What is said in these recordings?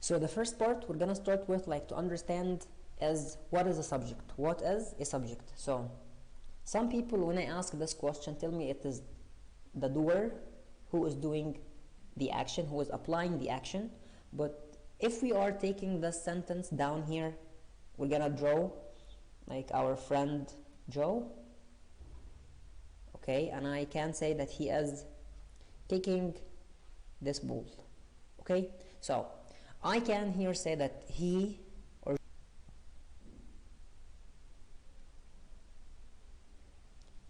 So the first part we're gonna start with, like, to understand is what is a subject. What is a subject? So some people, when I ask this question, tell me it is the doer who is doing the action, who is applying the action. But if we are taking this sentence down here, we're gonna draw like our friend Joe, okay, and I can say that he is kicking this ball, okay. So I can here say that he or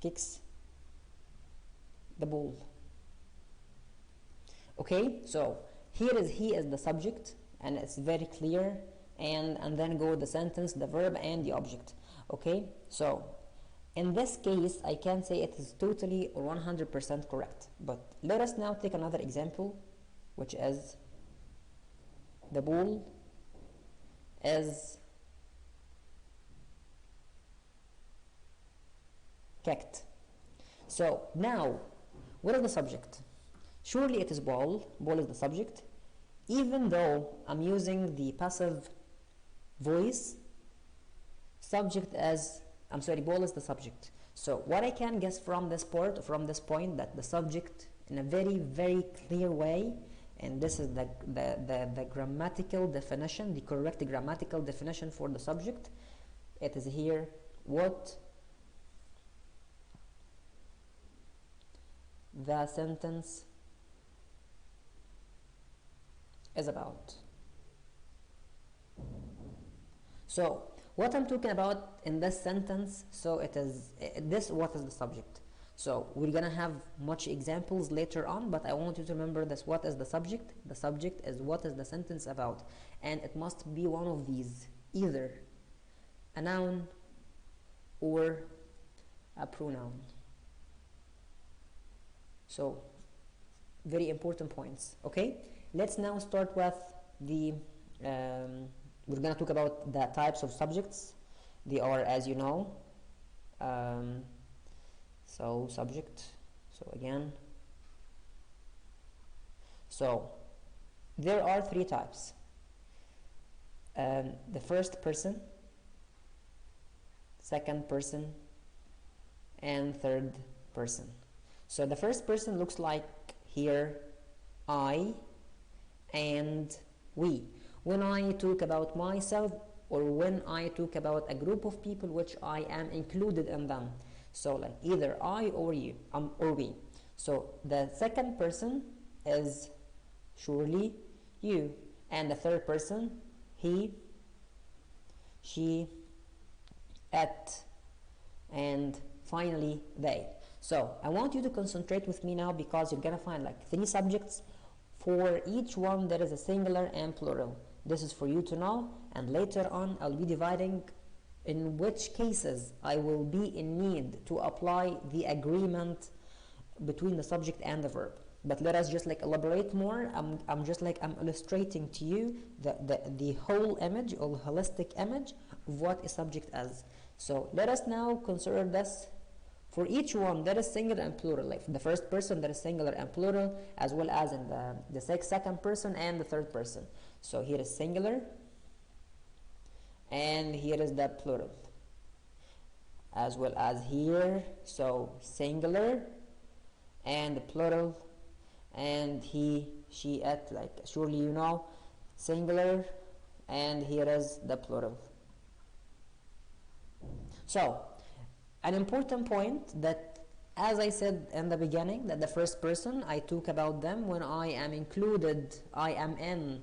kicks the ball, okay. So here is he is the subject, and it's very clear, and then go the sentence, the verb, and the object, okay. So in this case I can say it is totally 100% correct. But let us now take another example, which is the ball is kicked. So now what is the subject? Surely it is ball. Ball is the subject, even though I'm using the passive voice. Subject as, I'm sorry, ball is the subject. So what I can guess from this part, from this point, that the subject in a very, very clear way, and this is the grammatical definition, the correct grammatical definition for the subject. It is here what the sentence is about. So what I'm talking about in this sentence, so it is this, what is the subject. So we're gonna have much examples later on, but I want you to remember this. What is the subject? The subject is what is the sentence about, and it must be one of these, either a noun or a pronoun. So very important points, okay. Let's now start with the we're gonna talk about the types of subjects. They are, as you know, so subject, so again, so there are three types. The first person, second person, and third person. So the first person looks like here I and we. When I talk about myself, or when I talk about a group of people which I am included in them, so like either I or you, or we. So the second person is surely you, and the third person he, she, it, and finally they. So I want you to concentrate with me now, because you're gonna find like three subjects. For each one there is a singular and plural. This is for you to know, and later on I'll be dividing in which cases I will be in need to apply the agreement between the subject and the verb. But let us just like elaborate more. I'm illustrating to you the whole image, or holistic image of what a subject is. So let us now consider this. For each one there is singular and plural. Like the first person there is singular and plural, as well as in the second person and the third person. So here is singular, and here is the plural, as well as here. So singular and the plural, and he, she, it, like surely you know, singular, and here is the plural. So an important point, that as I said in the beginning, that the first person, I talk about them when I am included, I am in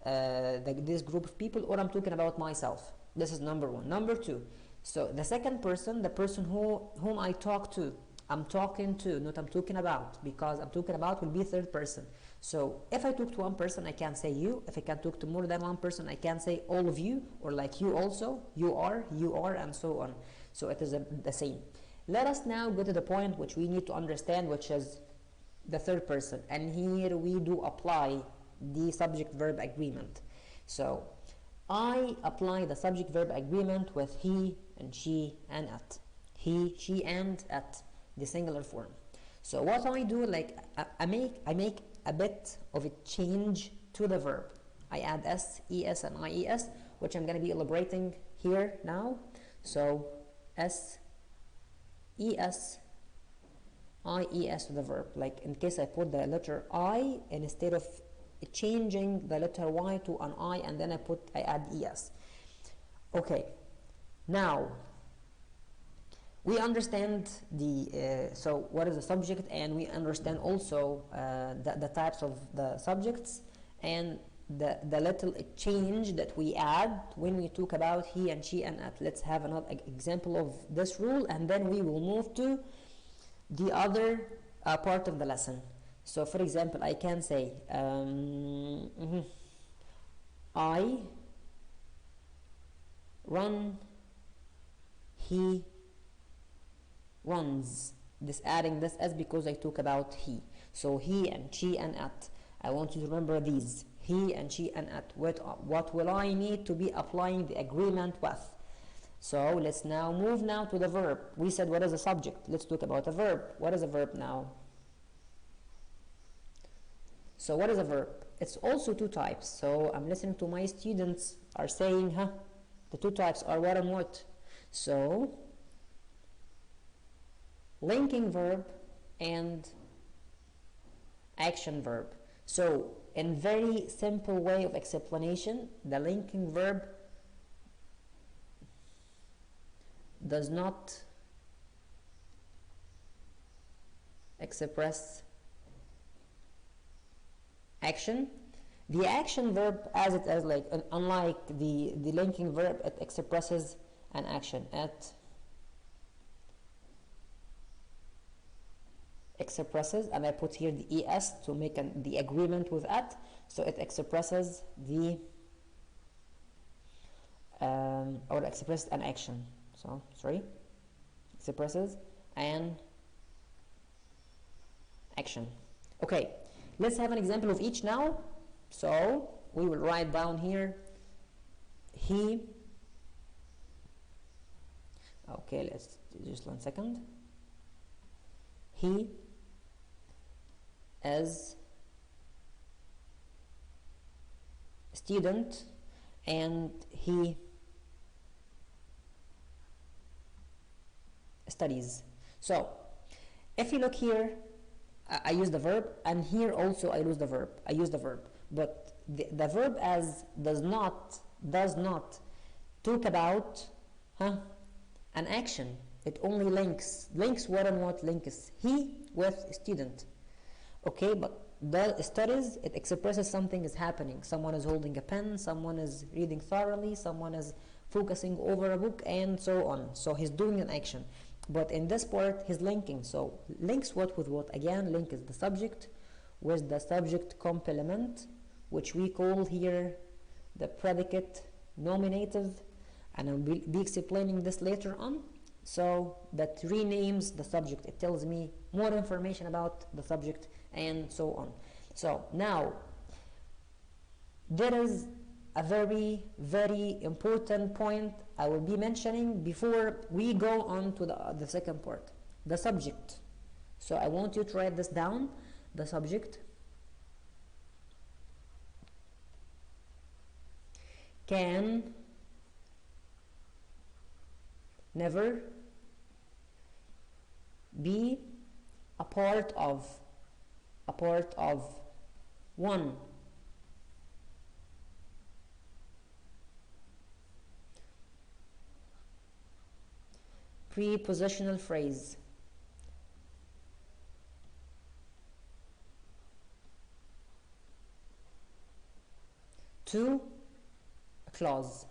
this group of people, or I'm talking about myself. This is number one. Number two, so the second person, the person whom I talk to, I'm talking to, not I'm talking about, because I'm talking about will be third person. So if I talk to one person, I can say you. If I can talk to more than one person, I can say all of you, or like you also, you are, and so on. So it is the same. Let us now go to the point which we need to understand, which is the third person. And here we do apply the subject-verb agreement. So I apply the subject-verb agreement with he and she and it. He, she, and it, the singular form. So what I do, like I make a bit of a change to the verb. I add s, es, and ies, which I'm going to be elaborating here now. So s, es, ies to the verb. Like in case I put the letter I instead of changing the letter y to an I, and then I add es. Okay, now we understand the so what is the subject, and we understand also the types of the subjects and the little change that we add when we talk about he and she and at. Let's have another example of this rule, and then we will move to the other part of the lesson. So for example, I can say I run, he runs. This adding this s because I talk about he. So he and she and at. I want you to remember these. He and she and at. What will I need to be applying the agreement with? So let's now move now to the verb. We said what is a subject. Let's talk about a verb. What is a verb now? So what is a verb? It's also two types. So I'm listening to my students are saying, the two types are what and what. So linking verb and action verb. So in very simple way of explanation, the linking verb does not express action. The action verb, as like unlike the linking verb, it expresses an action. It expresses, and I put here the es to make the agreement with at. So it expresses the or expressed an action. So sorry, expresses an action. Okay, let's have an example of each now. So we will write down here he. Okay, let's just 1 second. He is a student and he studies. So if you look here, I use the verb, and here also I use the verb. But the verb as does not talk about an action. It only links what and what links he with student. Okay, but the studies, it expresses something is happening. Someone is holding a pen, someone is reading thoroughly, someone is focusing over a book, and so on. So he's doing an action. But in this part, he's linking. So links what with what? Again, link is the subject with the subject complement, which we call here the predicate nominative, and I'll be explaining this later on. So that renames the subject. It tells me more information about the subject and so on. So now there is a very, very important point I will be mentioning before we go on to the second part, the subject. So I want you to write this down. The subject can never be a part of one prepositional phrase, to a clause.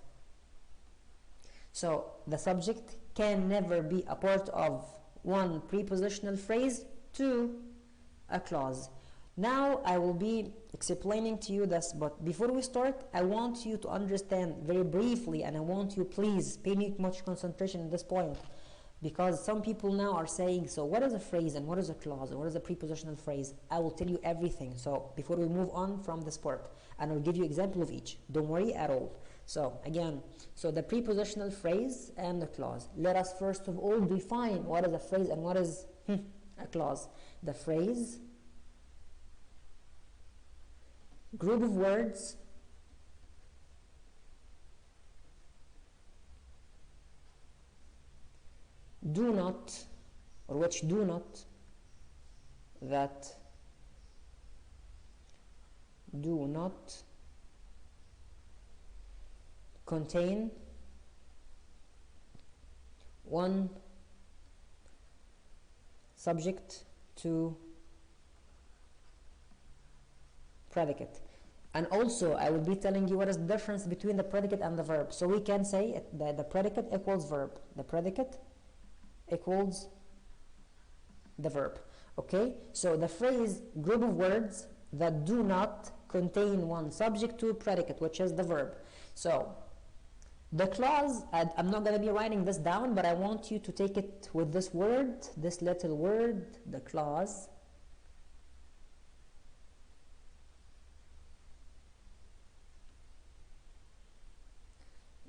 So the subject can never be a part of one prepositional phrase to a clause. Now I will be explaining to you this, but before we start, I want you to understand very briefly, and I want you please pay me much concentration at this point, because some people now are saying, so what is a phrase and what is a clause and what is a prepositional phrase? I will tell you everything. So before we move on from this part, and I'll give you example of each. Don't worry at all. So again, so the prepositional phrase and the clause. Let us first of all define what is a phrase and what is a clause. The phrase, group of words do not, or which do not, that do not contain one subject to predicate. And also I will be telling you what is the difference between the predicate and the verb. So we can say that the predicate equals verb. The predicate equals the verb. Okay, so the phrase group of words that do not contain one subject to predicate, which is the verb. So the clause, I'm not going to be writing this down, but I want you to take it with this word, this little word, the clause.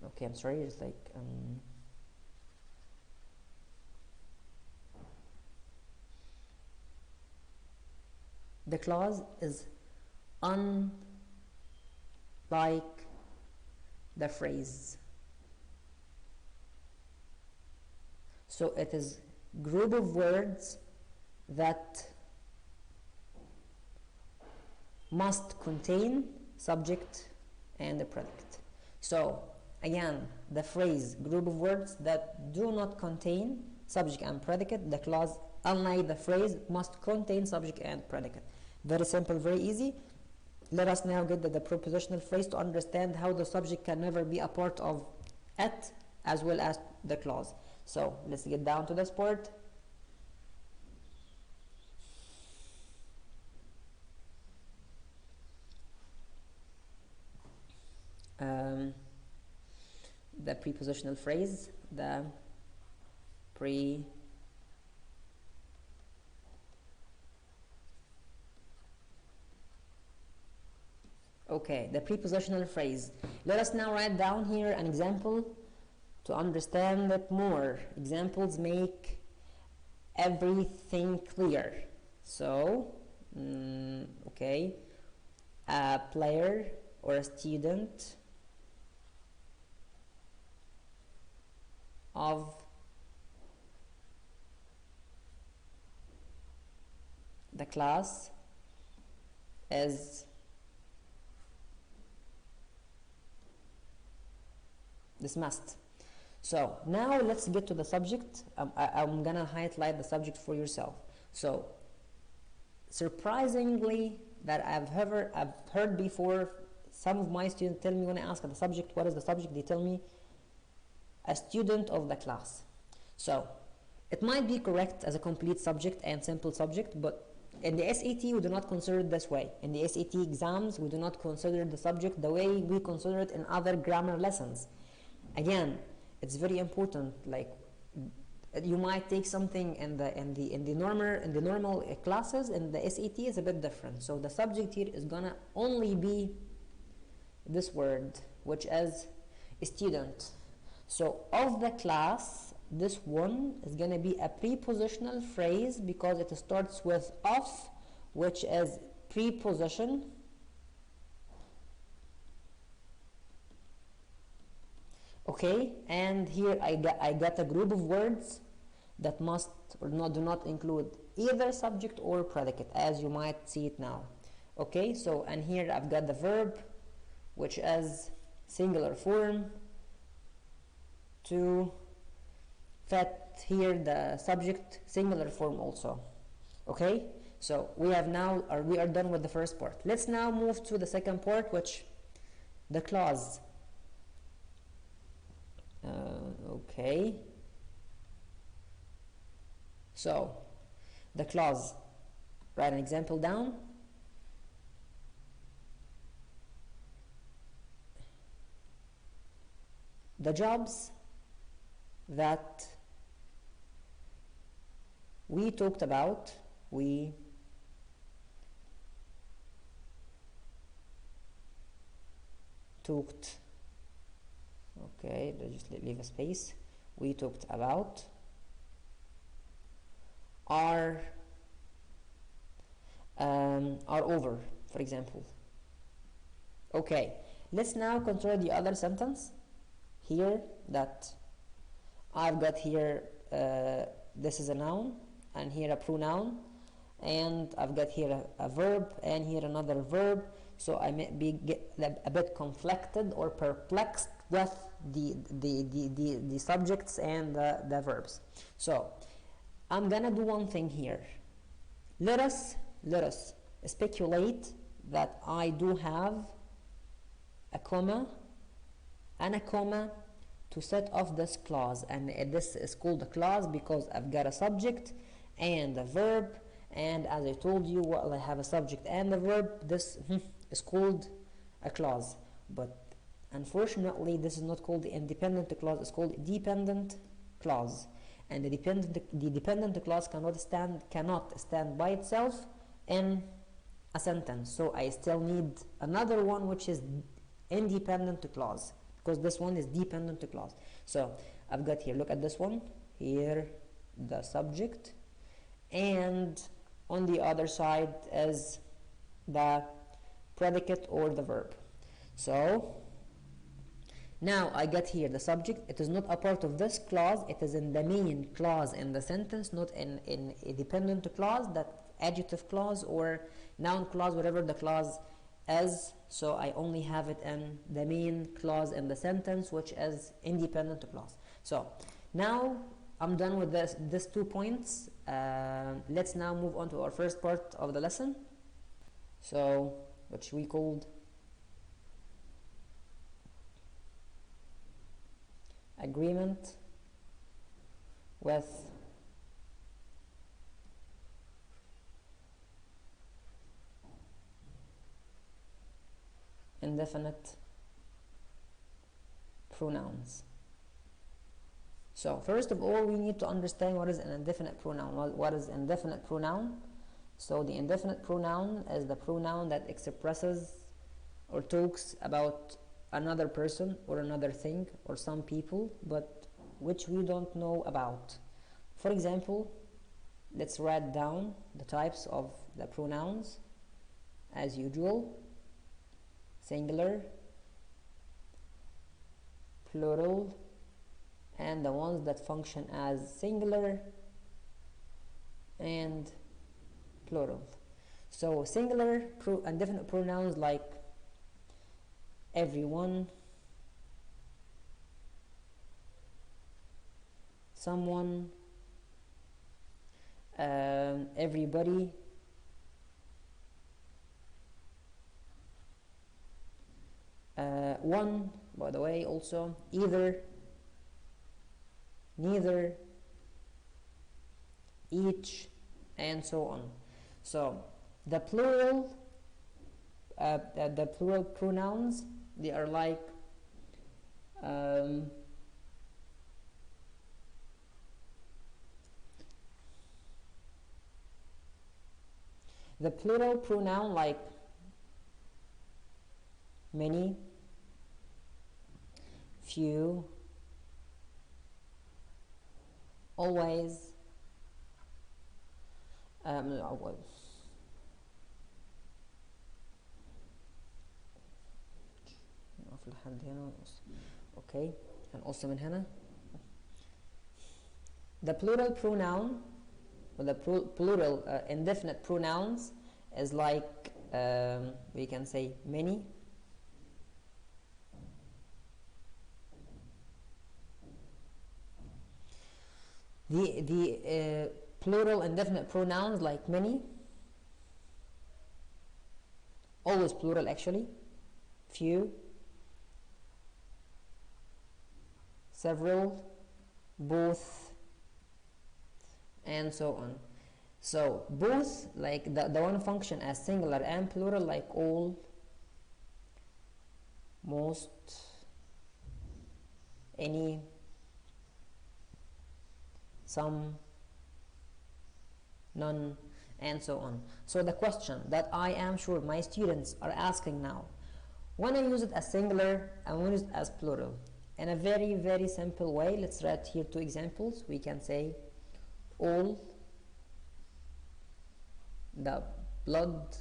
Okay, I'm sorry, it's like the clause is unlike the phrase. So it is group of words that must contain subject and the predicate. So again, the phrase group of words that do not contain subject and predicate, the clause unlike the phrase must contain subject and predicate. Very simple, very easy. Let us now get the prepositional phrase to understand how the subject can never be a part of it as well as the clause. So let's get down to this part. The prepositional phrase, the the prepositional phrase. Let us now write down here an example to understand it more. Examples make everything clear. So, okay, a player or a student of the class is dismissed. So now let's get to the subject. I'm gonna highlight the subject for yourself. So surprisingly, that I've heard before, some of my students tell me when I ask the subject, what is the subject, they tell me a student of the class. So it might be correct as a complete subject and simple subject, but in the SAT we do not consider it this way. In the SAT exams we do not consider the subject the way we consider it in other grammar lessons. Again, it's very important. Like, you might take something in the normal classes, and the SAT is a bit different. So the subject here is gonna only be this word, which is a student. So of the class, this one is gonna be a prepositional phrase because it starts with of, which is preposition. Okay, and here I got a group of words that must or do not include either subject or predicate, as you might see it now. Okay, so and here I've got the verb, which is singular form, to fit here the subject singular form also. Okay, so we are done with the first part. Let's now move to the second part, which the clause. Okay, so the clause, write an example down. The jobs that we talked about, okay, let's just leave a space. We talked about are over, for example. Okay, let's now consider the other sentence here that I've got here this is a noun and here a pronoun, and I've got here a verb and here another verb, so I may get a bit conflicted or perplexed with the subjects and the verbs. So I'm gonna do one thing here. Let us speculate that I do have a comma and a comma to set off this clause, and this is called a clause because I've got a subject and a verb, and as I told you, well, I have a subject and a verb. This is called a clause, but unfortunately this is not called the independent clause, it's called dependent clause, and the dependent clause cannot stand by itself in a sentence, so I still need another one which is independent clause, because this one is dependent clause. So I've got here, look at this one here, the subject, and on the other side is the predicate or the verb. So now I get here the subject. It is not a part of this clause, it is in the main clause in the sentence, not in a dependent clause, that adjective clause or noun clause, whatever the clause is. So I only have it in the main clause in the sentence, which is independent clause. So now I'm done with these 2 points. Let's now move on to our first part of the lesson, so which we called agreement with indefinite pronouns. So first of all, we need to understand what is an indefinite pronoun. What is indefinite pronoun? So the indefinite pronoun is the pronoun that expresses or talks about another person or another thing or some people, but which we don't know about. For example, let's write down the types of the pronouns as usual: singular, plural, and the ones that function as singular and plural. So singular indefinite pronouns like everyone, someone, everybody, one, by the way, also either, neither, each, and so on. So the plural pronouns, they are like the plural pronoun like many, few, always, okay, هنقص من هنا. The plural pronoun or the plural indefinite pronouns is like we can say many, the plural indefinite pronouns like many, always plural actually, few, several, both, and so on. So both, like the one function as singular, and plural like all, most, any, some, none, and so on. So the question that I am sure my students are asking now, when I use it as singular and when I use it as plural, in a very, very simple way, let's write here 2 examples. We can say all the blood,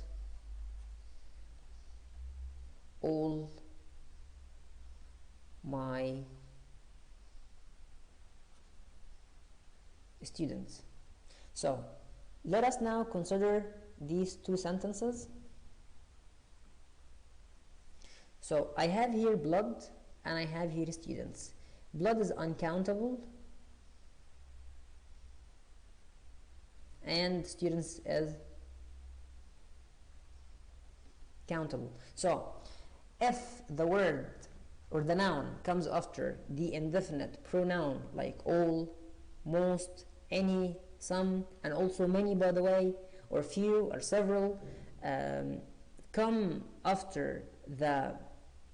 all my students. So let us now consider these two sentences. So I have here blood and I have here students. Blood is uncountable and students is countable. So if the word or the noun comes after the indefinite pronoun like all, most, any, some, and also many, by the way, or few, or several, come after the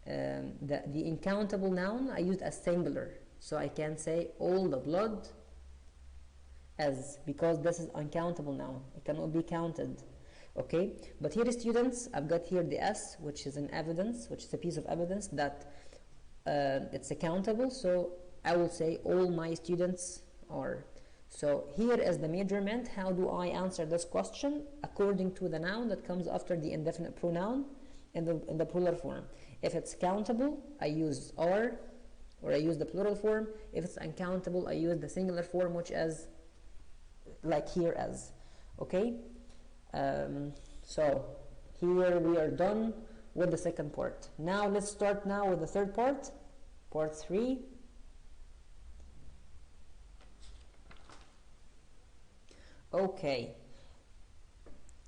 uncountable noun, I used a singular. So I can say all the blood as, because this is uncountable noun. It cannot be counted. Okay, but here students, I've got here the S, which is an evidence, which is a piece of evidence that it's accountable. So I will say all my students are. So here is the measurement. How do I answer this question? According to the noun that comes after the indefinite pronoun in the plural form. If it's countable, I use are, or I use the plural form. If it's uncountable, I use the singular form, which is like here as. Okay, so here we are done with the second part. Now let's start now with the third part, part 3. Okay,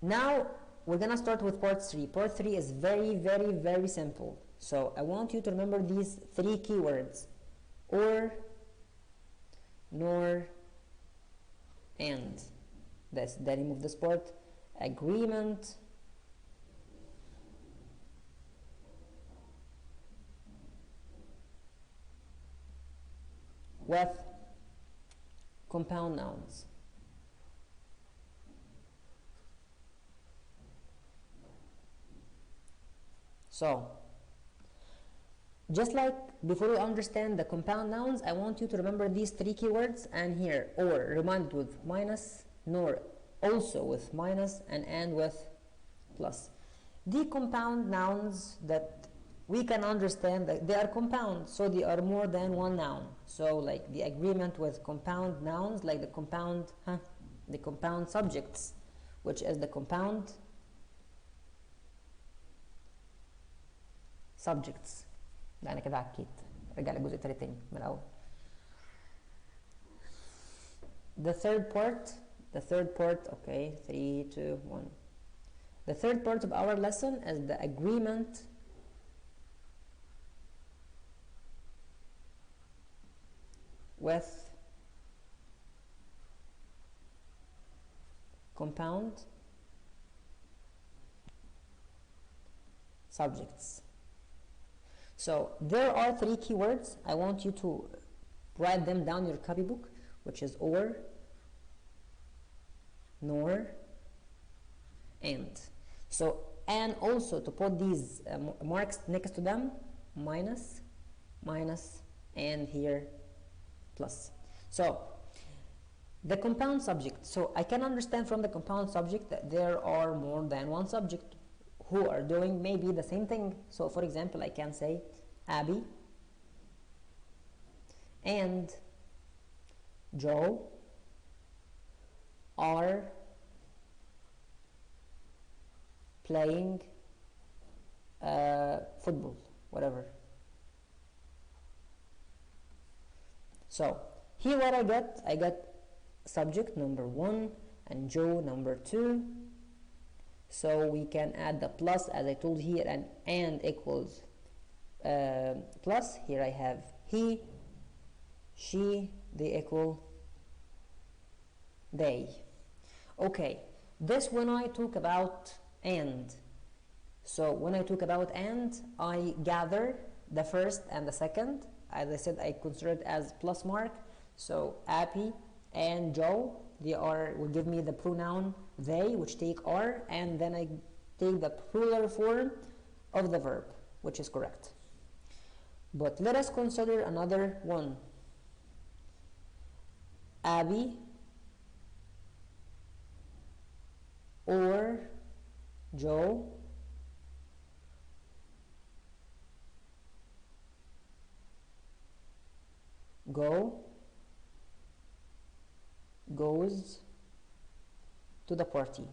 now we're gonna start with part 3. Part 3 is very, very, very simple. So I want you to remember these 3 keywords: or, nor, and. That's the name of this part. Agreement, with compound nouns. So, just like before you understand the compound nouns, I want you to remember these 3 keywords, and here, or, reminded with minus, nor also with minus, and with plus. The compound nouns that we can understand that they are compound, so they are more than one noun. So like the agreement with compound nouns, like the compound subjects, which is the compound subjects. ده انا كده عكيت، رجع للجزء التالت تاني من الاول. The third part, okay, 3, 2, 1. The third part of our lesson is the agreement with compound subjects. So there are 3 keywords. I want you to write them down in your copybook, which is or, nor, and. So, and also to put these marks next to them, minus, minus, and here plus. So the compound subject. So I can understand from the compound subject that there are more than one subject who are doing maybe the same thing. So for example, I can say Abby and Joe are playing football, whatever. So here what I got subject number 1 and Joe number 2. So we can add the plus, as I told here, and equals plus. Here I have he, she, they equal they. Okay, this when I talk about and. So when I talk about and, I gather the first and the second. As I said, I consider it as plus mark. So Abby and Joe, they will give me the pronoun they, which take are, and then I take the plural form of the verb, which is correct. But let us consider another one. Abby or Joe goes to the party.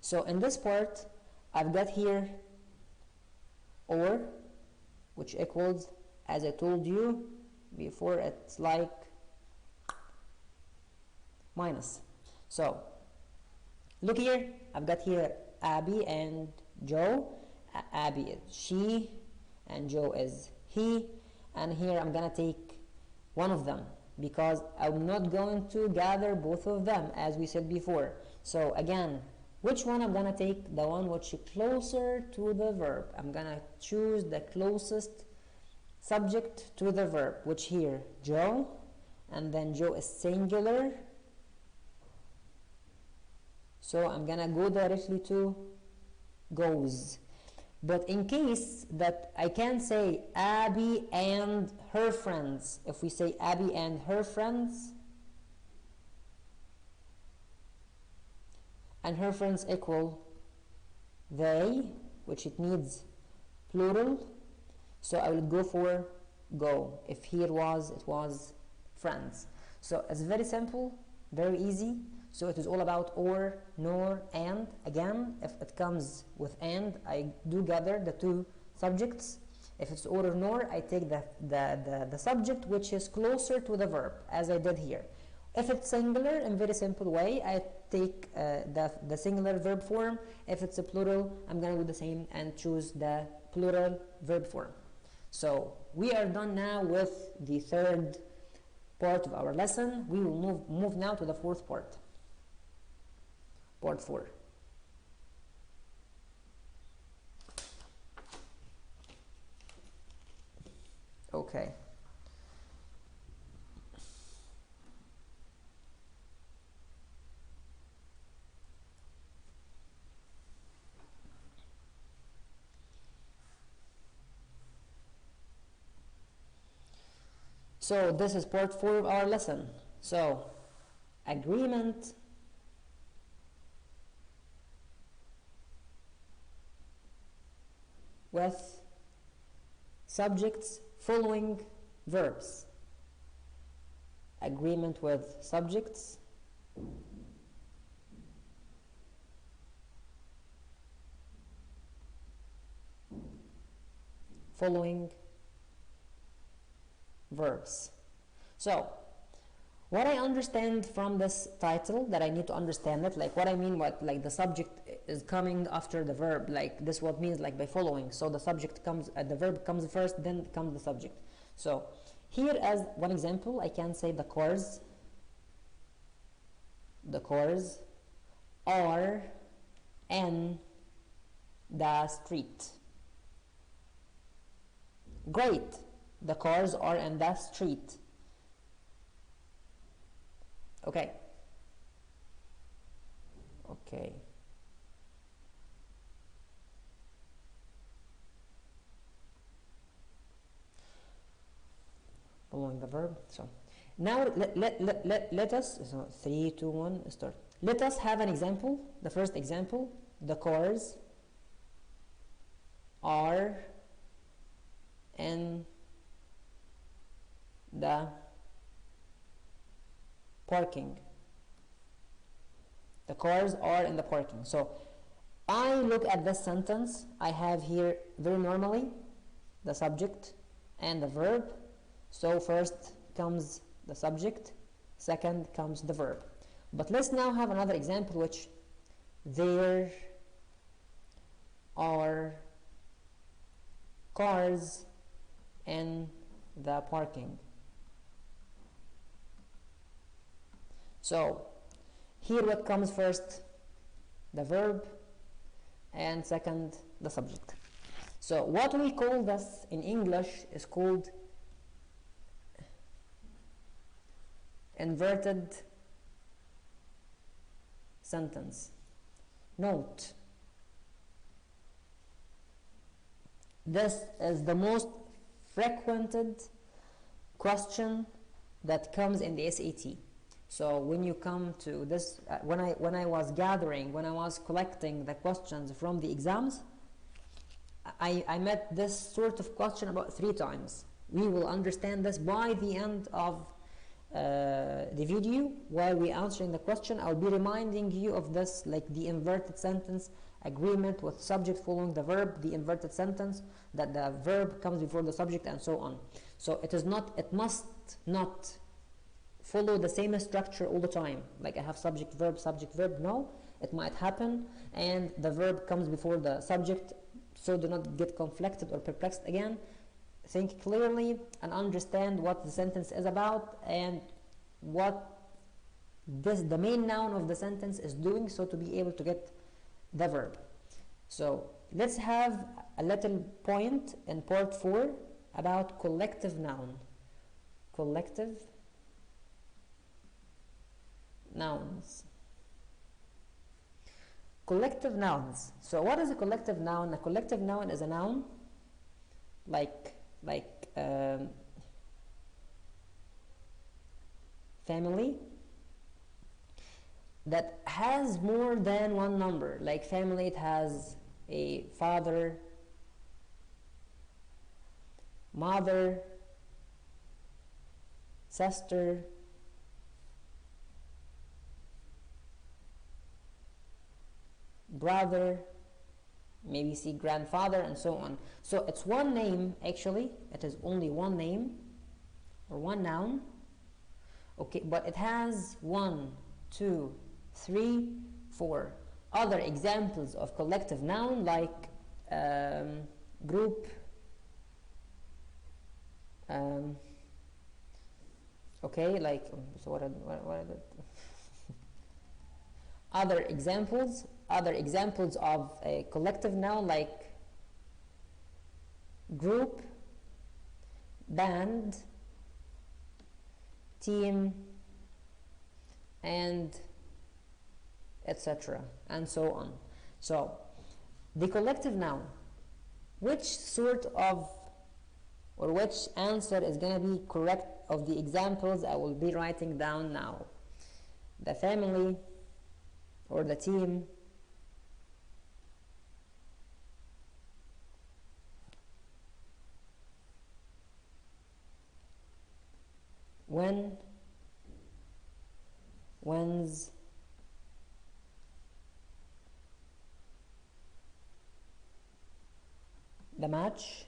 So in this part, I've got here or, which equals, as I told you before, it's like minus. So look here, I've got here Abby and Joe. Abby is she and Joe is he, and here I'm gonna take one of them because I'm not going to gather both of them as we said before. So again, which one I'm gonna take? The one which is closer to the verb. I'm gonna choose the closest subject to the verb, which here Joe, and then Joe is singular, so I'm gonna go directly to goes. But in case that I can say Abby and her friends, if we say Abby and her friends, and her friends equal they, which it needs plural, so I will go for go. If here it was friends. So it's very simple, very easy. So it is all about or, nor, and. Again, if it comes with and, I do gather the two subjects. If it's or nor, I take the subject which is closer to the verb, as I did here. If it's singular, in very simple way, I take the singular verb form. If it's a plural, I'm going to do the same and choose the plural verb form. So we are done now with the third part of our lesson. We will move now to the fourth part. Part 4. Okay. So this is part 4 of our lesson. So agreement with subjects following verbs. Agreement with subjects following verbs. So what I understand from this title, that I need to understand it, like what I mean, like the subject is coming after the verb, like this what means like by following. So the subject comes, the verb comes first, then comes the subject. So here as one example, I can say the cars are in the street. Great, the cars are in the street. Okay. Following the verb. So now let us, so 3, 2, 1, start. Let us have an example. The first example, the cars are in the parking. The cars are in the parking. So I look at this sentence. I have here very normally the subject and the verb. So first comes the subject, second comes the verb. But let's now have another example, which there are cars in the parking. So here what comes first? The verb, and second the subject. So what we call this in English is called inverted sentence. Note, this is the most frequented question that comes in the SAT. So when you come to this, when I was collecting the questions from the exams, I met this sort of question about 3 times. We will understand this by the end of the video. While we're answering the question, I'll be reminding you of this, like the inverted sentence agreement with subject following the verb, the inverted sentence, that the verb comes before the subject, and so on. So it must not follow the same structure all the time, like I have subject verb. No, it might happen and the verb comes before the subject, so do not get conflicted or perplexed again. Think clearly and understand what the sentence is about and what the main noun of the sentence is doing, so to be able to get the verb. So let's have a little point in part 4 about collective noun. Collective nouns. Collective nouns. So what is a collective noun? A collective noun is a noun like family that has more than one number. Like family, it has a father, mother, sister, brother, maybe see grandfather, and so on. So it's one name, actually. It is only one name or one noun. Okay, but it has 1, 2, 3, 4 other examples of collective noun, like group, okay, like, so what are the other examples of a collective noun, like group, band, team, and etc. and so on. So the collective noun, which sort of, or which answer is going to be correct of the examples I will be writing down now? The family or the team? When, whens, the match,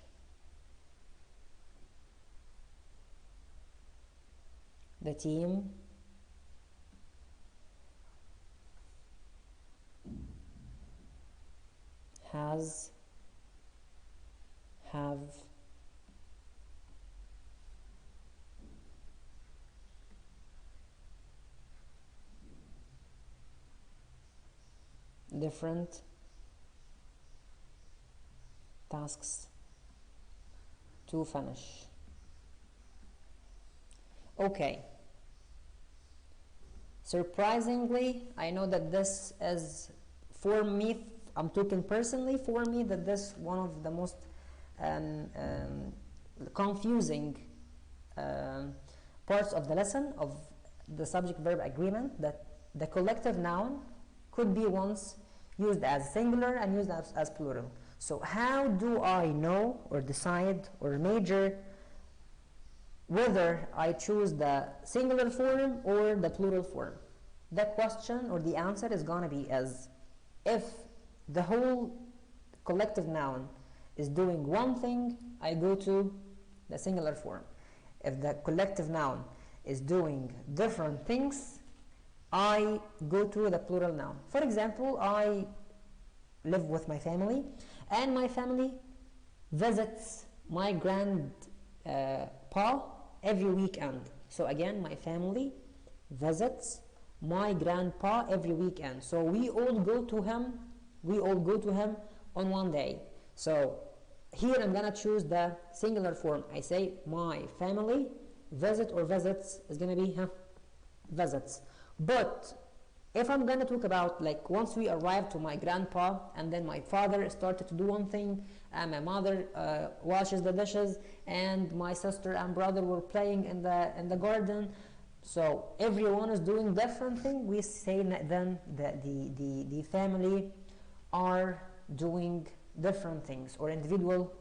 the team, has, have, different, tasks, to finish. Okay. Surprisingly, I know that this is, for me, I'm talking personally, for me, that this one of the most confusing parts of the lesson of the subject-verb agreement, that the collective noun could be once used as singular and used as plural. So how do I know or decide or measure whether I choose the singular form or the plural form? The question or the answer is going to be as, if the whole collective noun is doing one thing, I go to the singular form. If the collective noun is doing different things, I go to the plural noun. For example, I live with my family, and my family visits my grandpa every weekend. So again, my family visits my grandpa every weekend. So we all go to him on one day. So here I'm gonna choose the singular form. I say my family visit, or visits is gonna be visits. But if I'm gonna talk about, like, once we arrived to my grandpa, and then my father started to do one thing, and my mother washes the dishes, and my sister and brother were playing in the garden. So everyone is doing different thing. We say then that the family are doing different things, or individual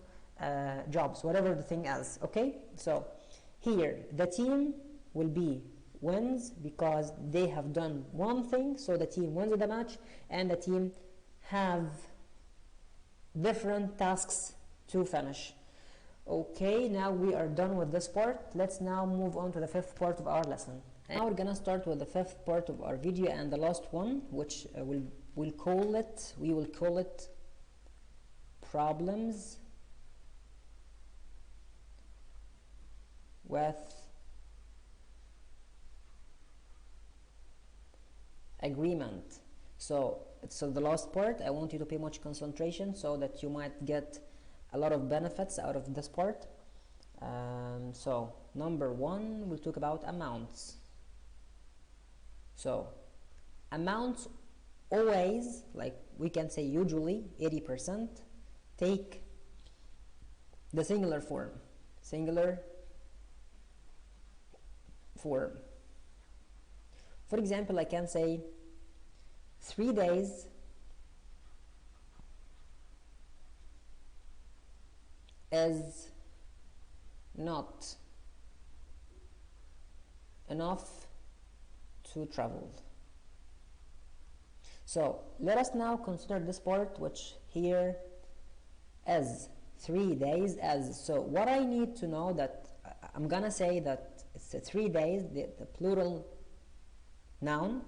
jobs, whatever the thing is. Okay, so here the team will be wins because they have done one thing, so the team wins the match, and the team have different tasks to finish. Okay, now we are done with this part. Let's now move on to the fifth part of our lesson. And now we're gonna start with the fifth part of our video and the last one, which we will call it problems with agreement. So it's the last part. I want you to pay much concentration so that you might get a lot of benefits out of this part. So number one, we'll talk about amounts. So amounts always, like we can say usually 80%, take the singular form. For example, I can say 3 days is not enough to travel. So let us now consider this part, which here is 3 days as. So what I need to know, that I'm gonna say that it's 3 days, the plural noun,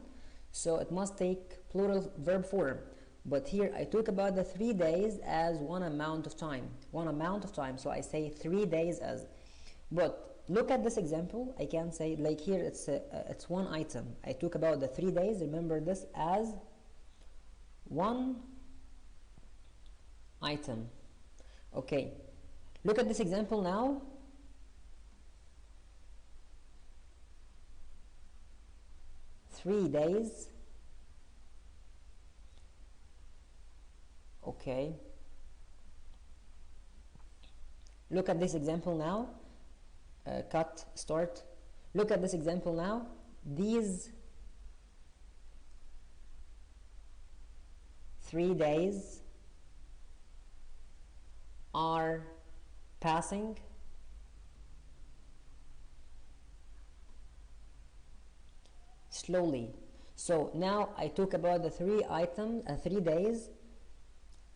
so it must take plural verb form. But here I talk about the 3 days as one amount of time. So I say 3 days as. But look at this example. I can say, like here it's one item. I talk about the 3 days. Remember this as one item. Okay, look at this example now. Three days. Okay, look at this example now. Start. Look at this example now. These 3 days are passing slowly. So now I talk about the 3 days,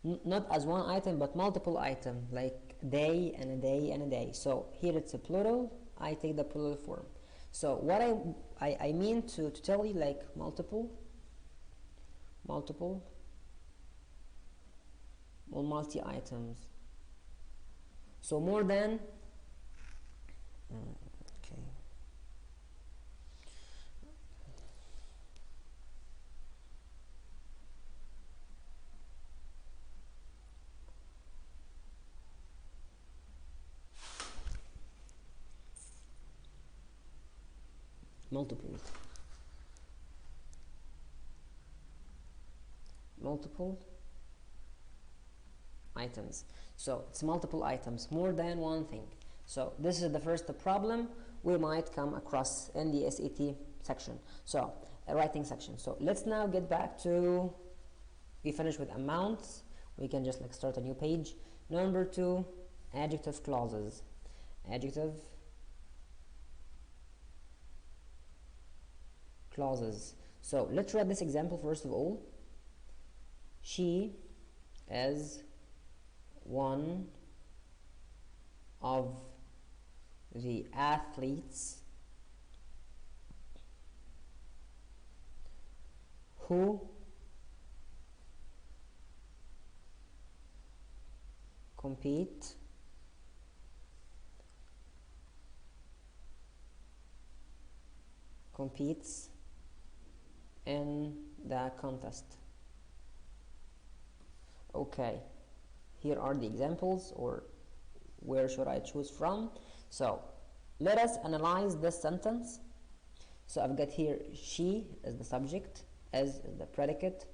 not as one item but multiple items, like day and a day and a day. So here it's a plural, I take the plural form. So what I mean to tell you, like multiple or multi items. So more than okay. multiple items. So it's multiple items, more than one thing. So this is the first problem we might come across in the SAT section, so writing section. So let's now get back to, we finished with amounts. We can just like start a new page. Number 2, adjective clauses. Adjective clauses. So let's read this example first of all. She is one of the athletes who competes in the contest. Okay, here are the examples, or where should I choose from? So let us analyze this sentence. So I've got here she as the subject, as the predicate,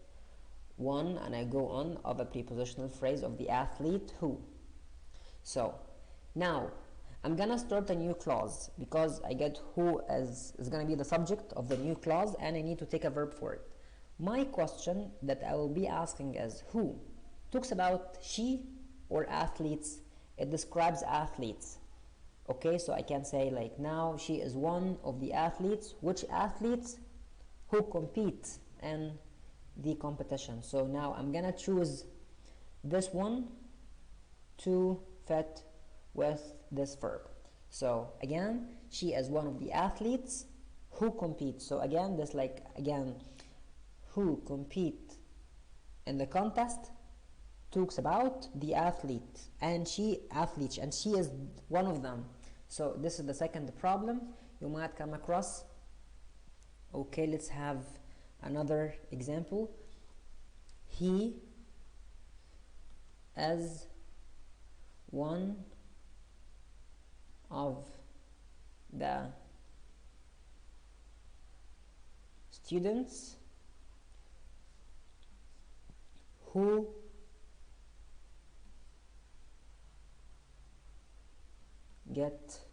one, and I go on of a prepositional phrase of the athlete who. So now I'm gonna start a new clause because I get who as is gonna be the subject of the new clause, and I need to take a verb for it. My question that I will be asking is who talks about she or athletes it describes athletes. Okay, so I can say like now she is one of the athletes. Which athletes? Who compete in the competition. So now I'm gonna choose this one to fit with this verb. So again, she is one of the athletes who compete. So again, this like again, who compete in the contest talks about the athlete, and she is one of them. So this is the second problem you might come across. Okay, let's have another example. He is one of the students who gets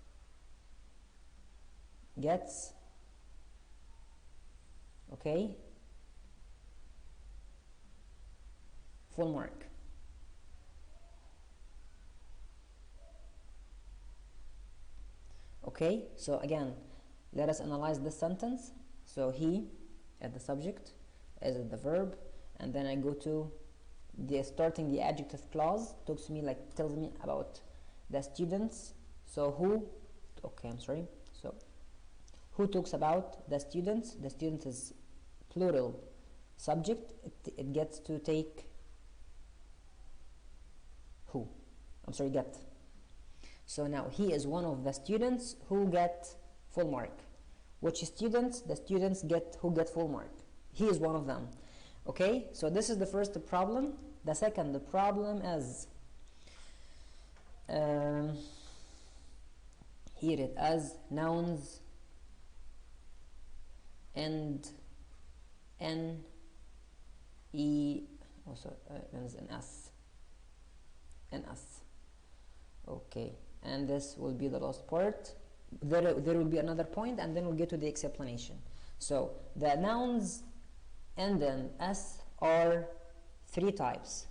okay full mark. Okay, so again, let us analyze this sentence. So he at the subject, is at the verb, and then I go to the starting the adjective clause, talks to me like tells me about the students. So who, okay, I'm sorry. So who talks about the students? The students is plural subject. It gets to take who. I'm sorry, get. So now he is one of the students who get full mark. Which students? The students who get full mark. He is one of them. Okay, so this is the first problem. The second problem is here it as nouns and N E also ends in S. Okay, and this will be the last part. There will be another point, and then we'll get to the explanation. So the nouns and then S are three types.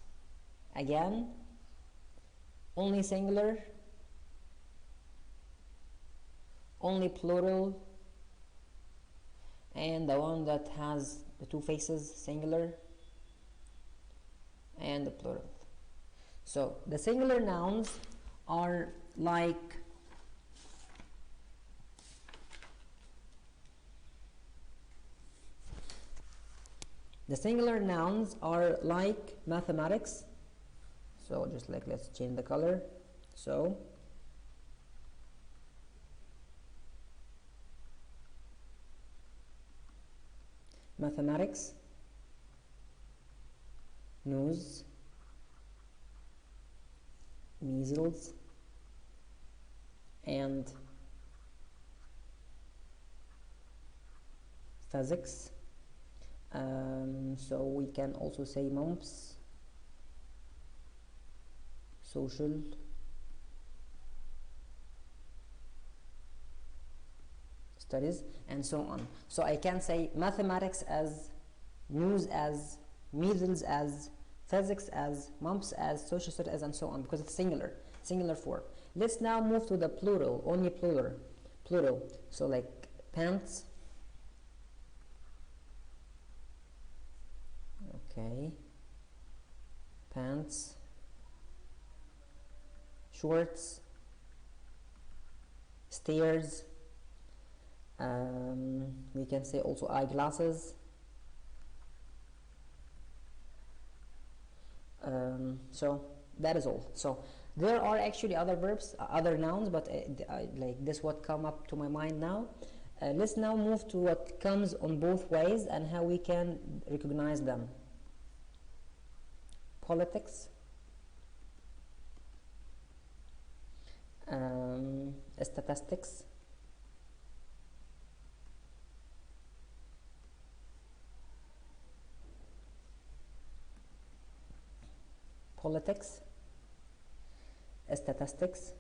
Again, only singular, only plural, and the one that has the two faces, singular and the plural. So the singular nouns are like mathematics. So just like let's change the color. So mathematics, news, measles, and physics. So we can also say mumps, social, studies, and so on. So I can say mathematics as, news as, measles as, physics as, mumps as, social studies as, and so on, because it's singular form. Let's now move to the plural, only plural. So like pants, okay, pants, shorts, stairs, we can say also eyeglasses, so that is all. So there are actually other verbs, other nouns, but like this what come up to my mind now. Let's now move to what comes on both ways and how we can recognize them. Politics, statistics, politics, statistics,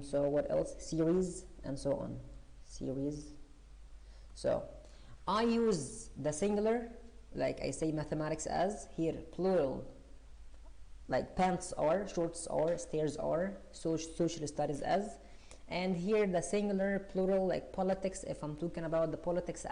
so what else? Series, and so on. Series. So I use the singular like I say mathematics as, here plural, like pants are, shorts are, stairs are, social studies as, and here the singular plural like politics if I'm talking about the politics as